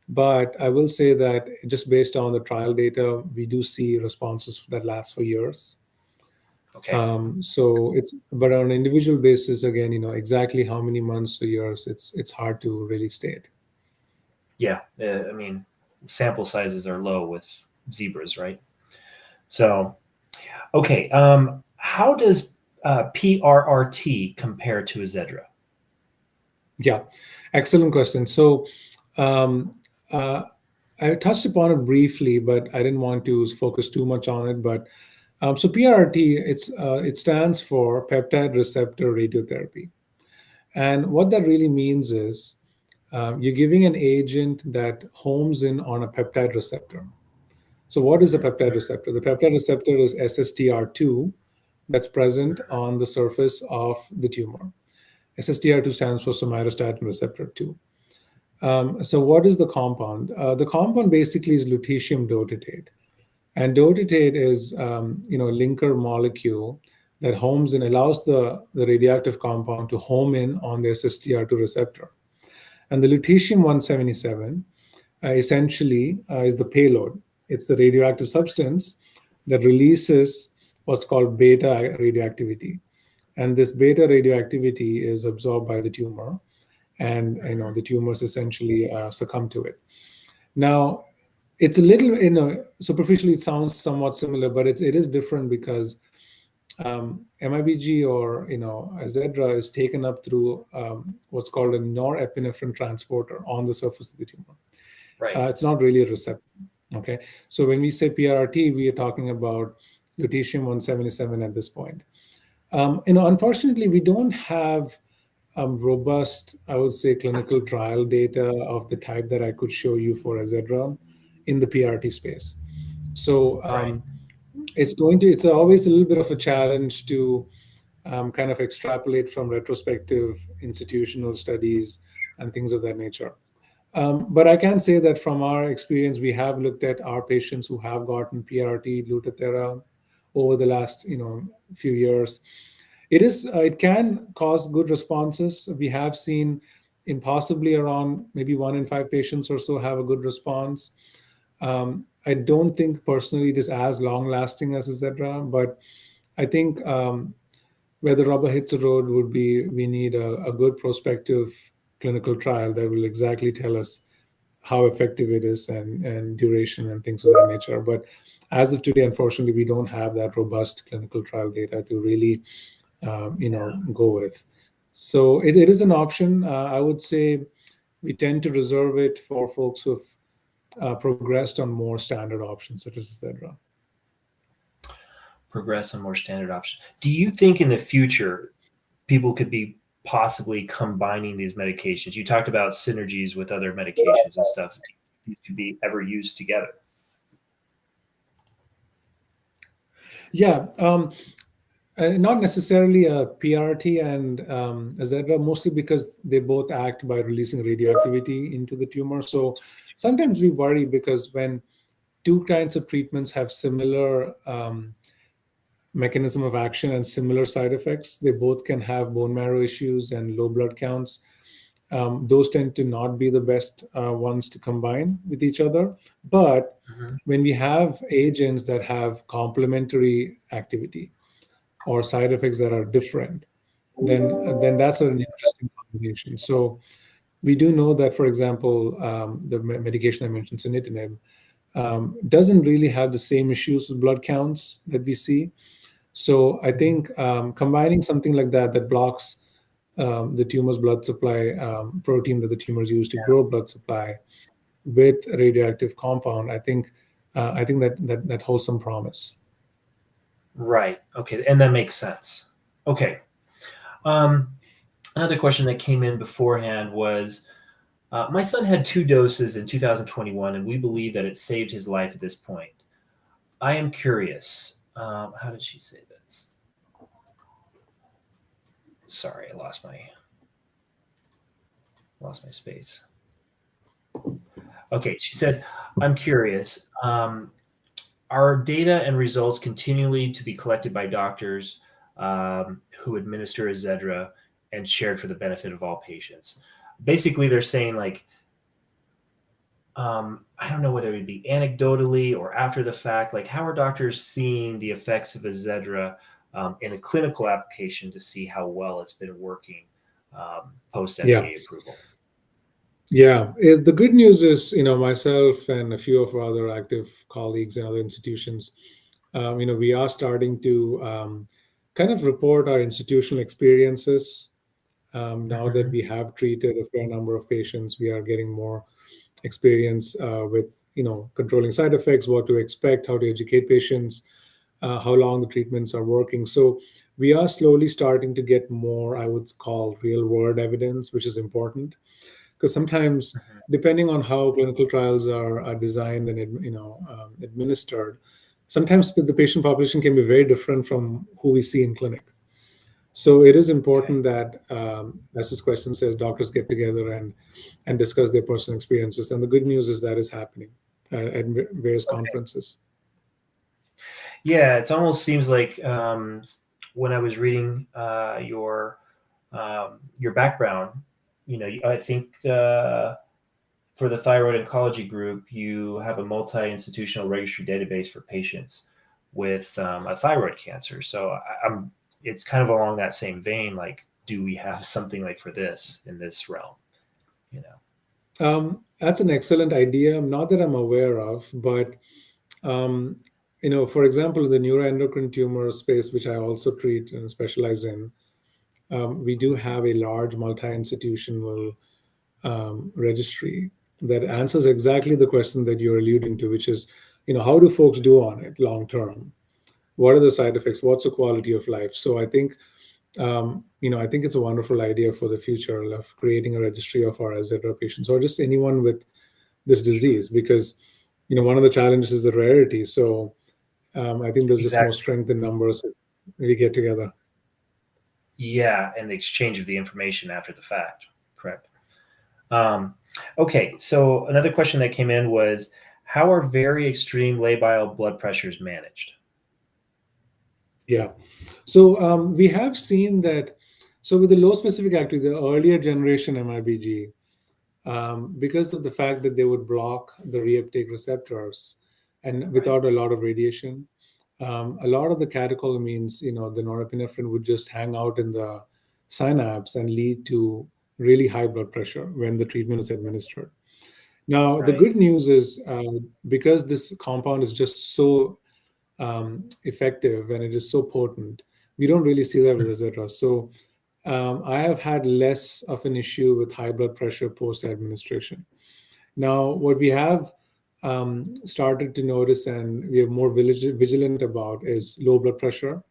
But I will say that just based on the trial data, we do see responses that last for years. Okay. But on an individual basis, again, exactly how many months or years, it's hard to really state. Yeah, I mean, sample sizes are low with zebras, right? So, okay, how does PRRT compare to Azedra? Yeah, excellent question. So I touched upon it briefly, but I didn't want to focus too much on it. But so PRRT, it stands for peptide receptor radiotherapy. And what that really means is you're giving an agent that homes in on a peptide receptor. So what is a peptide receptor? The peptide receptor is SSTR2 that's present on the surface of the tumor. SSTR2 stands for somatostatin receptor 2. So what is the compound? The compound basically is lutetium dotatate. And dotatate is linker molecule that homes in, allows the radioactive compound to home in on the SSTR2 receptor. And the lutetium-177 essentially is the payload. It's the radioactive substance that releases what's called beta radioactivity. And this beta radioactivity is absorbed by the tumor, and the tumors essentially succumb to it. Now, it's a little, superficially it sounds somewhat similar, but it is different because MIBG or Azedra is taken up through what's called a norepinephrine transporter on the surface of the tumor. Right. It's not really a receptor. Okay, so when we say PRRT, we are talking about lutetium-177 at this point. Unfortunately, we don't have robust, I would say, clinical trial data of the type that I could show you for Azedra in the PRRT space. So Right. it's always a little bit of a challenge to kind of extrapolate from retrospective institutional studies and things of that nature. But I can say that from our experience, we have looked at our patients who have gotten PRT Lutathera over the last few years. It can cause good responses. We have seen in possibly around maybe 1 in 5 patients or so have a good response. I don't think personally it is as long lasting as etc. But I think where the rubber hits the road would be we need a good prospective clinical trial that will exactly tell us how effective it is and duration and things of that nature. But as of today, unfortunately, we don't have that robust clinical trial data to really, Yeah. go with. So it is an option. I would say we tend to reserve it for folks who've progressed on more standard options, such as etc. Progress on more standard options. Do you think in the future people could be possibly combining these medications? You talked about synergies with other medications and stuff. These could be ever used together. Yeah, not necessarily a PRT and Azedra, mostly because they both act by releasing radioactivity into the tumor. So sometimes we worry because when two kinds of treatments have similar mechanism of action and similar side effects, they both can have bone marrow issues and low blood counts. Those tend to not be the best ones to combine with each other. But Mhm. when we have agents that have complementary activity or side effects that are different, then that's an interesting combination. So we do know that, for example, the medication I mentioned, sunitinib, doesn't really have the same issues with blood counts that we see. So I think combining something like that that blocks the tumor's blood supply protein that the tumors use to grow blood supply with a radioactive compound, I think that holds some promise. Right. Okay. And that makes sense. Okay. Um, Another question that came in beforehand was my son had 2 doses in 2021, and we believe that it saved his life at this point. I am curious. How did she say this? Sorry, I lost my space. Okay, she said, I'm curious. Are data and results continually to be collected by doctors who administer Azedra and shared for the benefit of all patients? Basically, they're saying like, I don't know whether it would be anecdotally or after the fact, like how are doctors seeing the effects of Azedra in a clinical application to see how well it's been working post Yeah. FDA approval? Yeah, the good news is, myself and a few of our other active colleagues in other institutions, we are starting to kind of report our institutional experiences. Now that Mhm. we have treated a fair number of patients, we are getting more experience with, controlling side effects, what to expect, how to educate patients, how long the treatments are working. So we are slowly starting to get more, I would call, real world evidence, which is important because sometimes Mhm. depending on how clinical trials are designed and administered, sometimes the patient population can be very different from who we see in clinic. So it is Okay. important that, as this question says, doctors get together and discuss their personal experiences. And the good news is that is happening at various Okay. conferences. Yeah, it almost seems like when I was reading your background, I think for the thyroid oncology group, you have a multi-institutional registry database for patients with a thyroid cancer. So it's kind of along that same vein. Like, do we have something like for this in this realm? You know. That's an excellent idea. Not that I'm aware of, but um, for example, in the neuroendocrine tumor space, which I also treat and specialize in, we do have a large multi-institutional registry. that answers exactly the question that you're alluding to, which is, how do folks do on it long term? What are the side effects? What's the quality of life? So I think it's a wonderful idea for the future of creating a registry of our Azedra patients or just anyone with this disease, because one of the challenges is the rarity. So I think there's just more Exactly. strength in numbers if we get together. Yeah, and the exchange of the information after the fact. Correct. Um, okay, so another question that came in was, how are very extreme labile blood pressures managed? Yeah. So we have seen that. So with the low specific activity, the earlier generation MIBG, because of the fact that they would block the reuptake receptors and Right. without a lot of radiation, a lot of the catecholamines, the norepinephrine would just hang out in the synapse and lead to really high blood pressure when the treatment is administered. Now, the Right. good news is because this compound is just so effective and it is so potent, we don't really see that with Azedra. So I have had less of an issue with high blood pressure post administration. Now, what we have started to notice and we are more vigilant about is low blood pressure.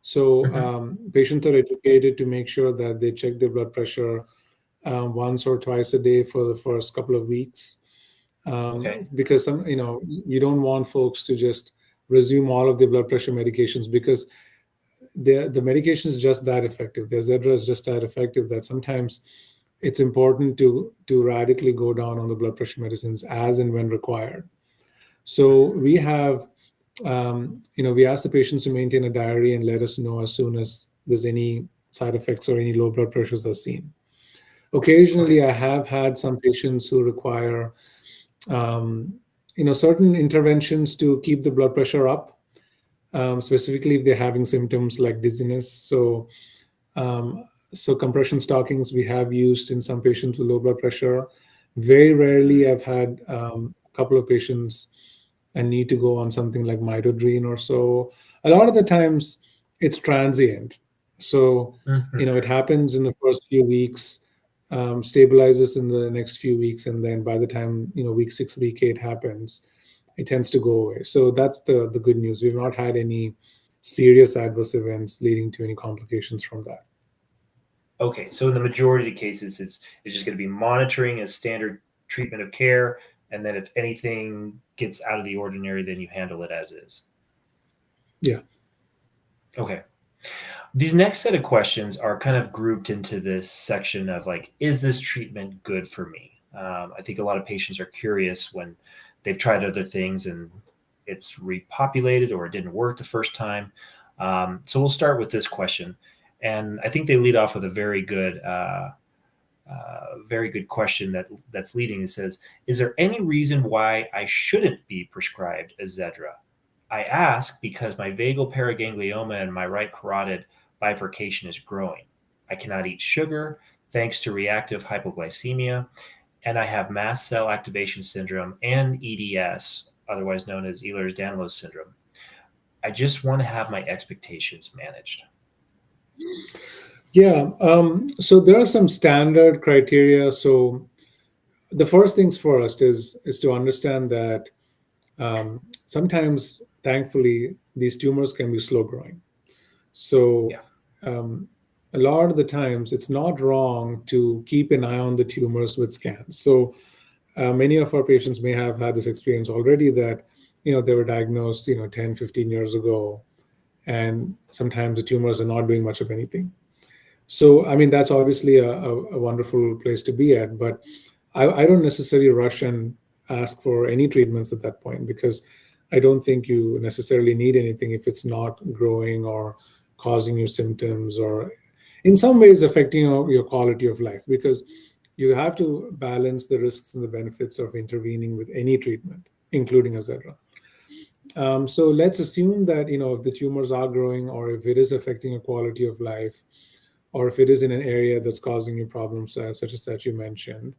So Mhm. patients are educated to make sure that they check their blood pressure once or twice a day for the first couple of weeks, Okay. because you don't want folks to just resume all of their blood pressure medications because the medication is just that effective. The Azedra is just that effective that sometimes it's important to radically go down on the blood pressure medicines as and when required. So Mhm. we ask the patients to maintain a diary and let us know as soon as there's any side effects or any low blood pressures are seen. Okay. Occasionally, I have had some patients who require, um, certain interventions to keep the blood pressure up, specifically if they're having symptoms like dizziness. Um, so compression stockings we have used in some patients with low blood pressure. Very rarely I've had a couple of patients and need to go on something like midodrine or so. A lot of the times it's transient. So, it Mhm. happens in the first few weeks, stabilizes in the next few weeks, and then by the time, week 6, week 8 happens, it tends to go away. So that's the good news. We've not had any serious adverse events leading to any complications from that. Okay, so in the majority of cases, it's just going to be monitoring as standard treatment of care, and then if anything gets out of the ordinary, then you handle it as is. Yeah. Okay. These next set of questions are kind of grouped into this section of like, is this treatment good for me? I think a lot of patients are curious when they've tried other things and it's repopulated or it didn't work the first time. So we'll start with this question, and I think they lead off with a very good question that's leading. It says, "Is there any reason why I shouldn't be prescribed Azedra? I ask because my vagal paraganglioma and my right carotid bifurcation is growing. I cannot eat sugar thanks to reactive hypoglycemia, and I have mast cell activation syndrome and EDS, otherwise known as Ehlers-Danlos syndrome. I just want to have my expectations managed." Yeah. So there are some standard criteria. So the first things first is to understand that sometimes, thankfully, these tumors can be slow growing. So Yeah. um, a lot of the times, it's not wrong to keep an eye on the tumors with scans. So many of our patients may have had this experience already that they were diagnosed 10, 15 years ago, and sometimes the tumors are not doing much of anything. So I mean that's obviously a wonderful place to be at, but I don't necessarily rush and ask for any treatments at that point because I don't think you necessarily need anything if it's not growing or causing you symptoms or in some ways affecting your quality of life, because you have to balance the risks and the benefits of intervening with any treatment, including Azedra. So let's assume that if the tumors are growing or if it is affecting your quality of life or if it is in an area that's causing you problems such as that you mentioned,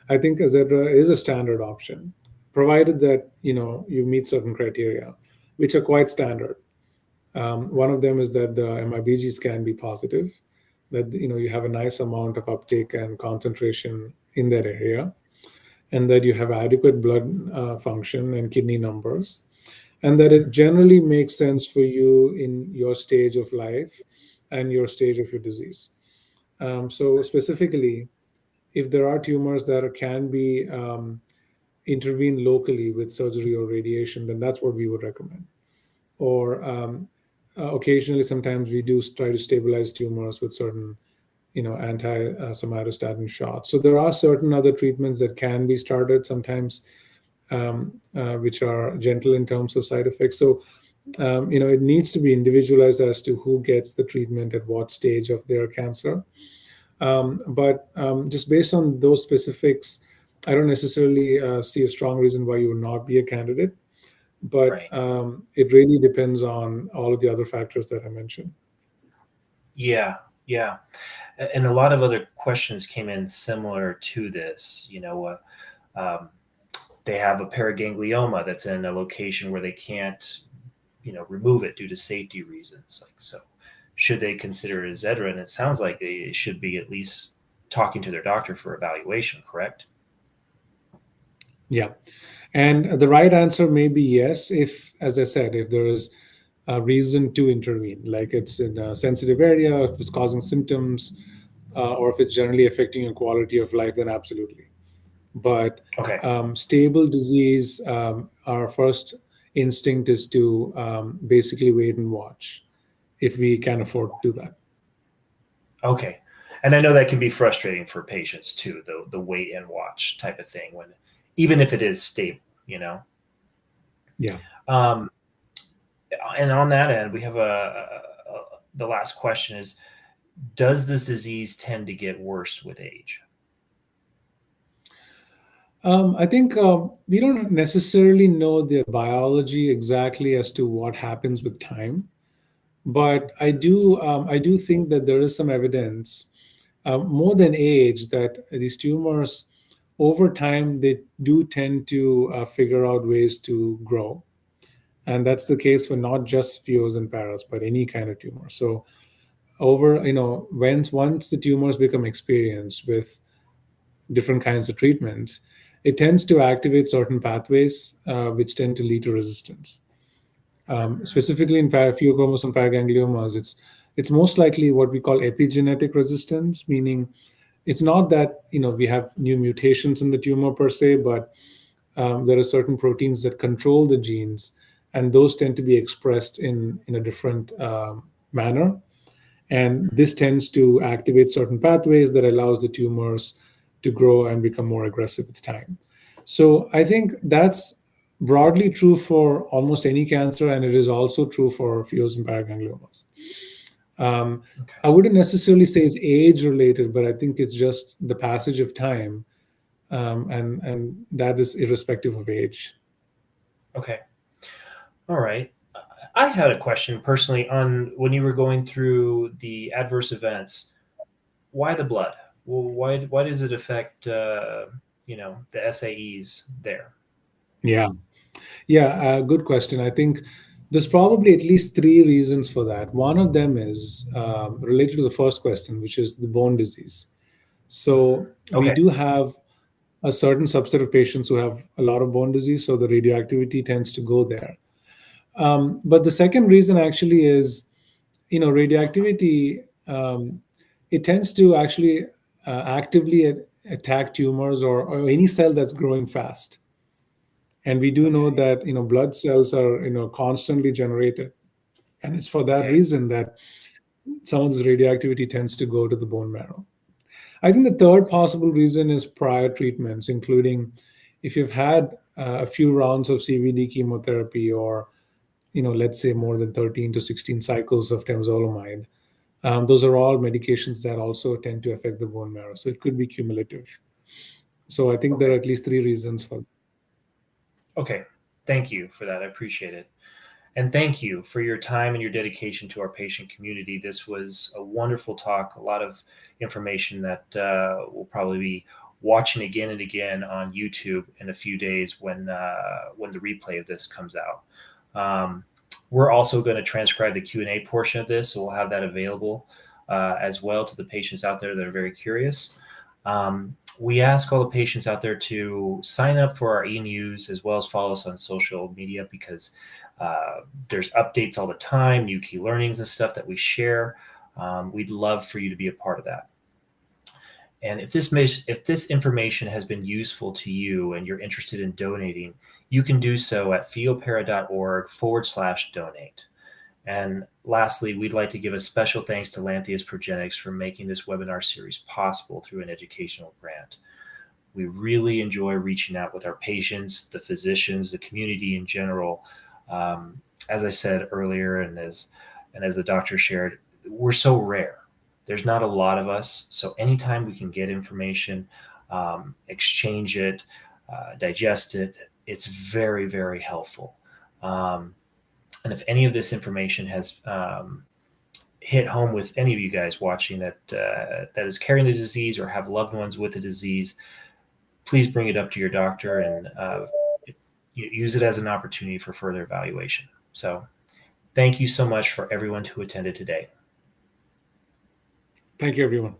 I think Azedra is a standard option, provided that you meet certain criteria, which are quite standard. One of them is that the MIBGs can be positive, that you have a nice amount of uptake and concentration in that area, and that you have adequate blood function and kidney numbers, and that it generally makes sense for you in your stage of life and your stage of your disease. So specifically, if there are tumors that can be intervened locally with surgery or radiation, then that's what we would recommend. Or occasionally, sometimes we do try to stabilize tumors with certain, anti-somatostatin shots. So there are certain other treatments that can be started sometimes, which are gentle in terms of side effects. So it needs to be individualized as to who gets the treatment at what stage of their cancer. But just based on those specifics, I don't necessarily see a strong reason why you would not be a candidate. But Right. it really depends on all of the other factors that I mentioned. Yeah. Yeah. And a lot of other questions came in similar to this. They have a paraganglioma that's in a location where they can't, remove it due to safety reasons. Like, so should they consider Azedra? And it sounds like they should be at least talking to their doctor for evaluation, correct? Yeah. And the right answer may be yes, if, as I said, if there is a reason to intervene, like it's in a sensitive area, if it's causing symptoms, or if it's generally affecting your quality of life, then absolutely. But Okay. stable disease, our first instinct is to basically wait and watch if we can afford to do that. Okay. And I know that can be frustrating for patients too, the wait and watch type of thing, when even if it is stable. Yeah. Um, and on that end, we have the last question is, does this disease tend to get worse with age? I think we don't necessarily know the biology exactly as to what happens with time, but I do think that there is some evidence, more than age, that these tumors, over time, they do tend to figure out ways to grow, and that's the case for not just Pheos and paras, but any kind of tumor. So over, once the tumors become experienced with different kinds of treatments, it tends to activate certain pathways, which tend to lead to resistance. Mhm. Specifically in pheochromosis and paragangliomas, it's most likely what we call epigenetic resistance, meaning it's not that we have new mutations in the tumor per se, but there are certain proteins that control the genes, and those tend to be expressed in a different manner, and this tends to activate certain pathways that allows the tumors to grow and become more aggressive with time. So I think that's broadly true for almost any cancer, and it is also true for Pheos and paragangliomas. Um, Okay. I wouldn't necessarily say it's age related, but I think it's just the passage of time, and that is irrespective of age. Okay. All right. I had a question personally on when you were going through the adverse events. Why the blood? Well, why does it affect the SAEs there? Yeah. Yeah, good question. I think there's probably at least three reasons for that. One of them is related to the first question, which is the bone disease. So we Okay. do have a certain subset of patients who have a lot of bone disease, so the radioactivity tends to go there. But the second reason actually is, radioactivity, it tends to actually actively attack tumors, or any cell that's growing fast. And we do know Okay. that blood cells are constantly generated, and it's for that Okay. reason that some of this radioactivity tends to go to the bone marrow. I think the third possible reason is prior treatments, including if you've had a few rounds of CVD chemotherapy, or let's say more than 13 to 16 cycles of temozolomide. Those are all medications that also tend to affect the bone marrow, so it could be cumulative. So I think there are Okay. at least three reasons for. Okay. Thank you for that. I appreciate it. And thank you for your time and your dedication to our patient community. This was a wonderful talk, a lot of information that we'll probably be watching again and again on YouTube in a few days when the replay of this comes out. Um, we're also going to transcribe the Q&A portion of this, so we'll have that available as well to the patients out there that are very curious. we ask all the patients out there to sign up for our e-news as well as follow us on social media, because there's updates all the time, new key learnings and stuff that we share. We'd love for you to be a part of that. And if this information has been useful to you and you're interested in donating, you can do so at pheopara.org/donate. And lastly, we'd like to give a special thanks to Lantheus Progenics for making this webinar series possible through an educational grant. We really enjoy reaching out with our patients, the physicians, the community in general. As I said earlier, and as the doctor shared, we're so rare. There's not a lot of us. So anytime we can get information, exchange it, digest it, it's very, very helpful. And if any of this information has hit home with any of you guys watching that is carrying the disease or have loved ones with the disease, please bring it up to your doctor and use it as an opportunity for further evaluation. So thank you so much for everyone who attended today. Thank you, everyone.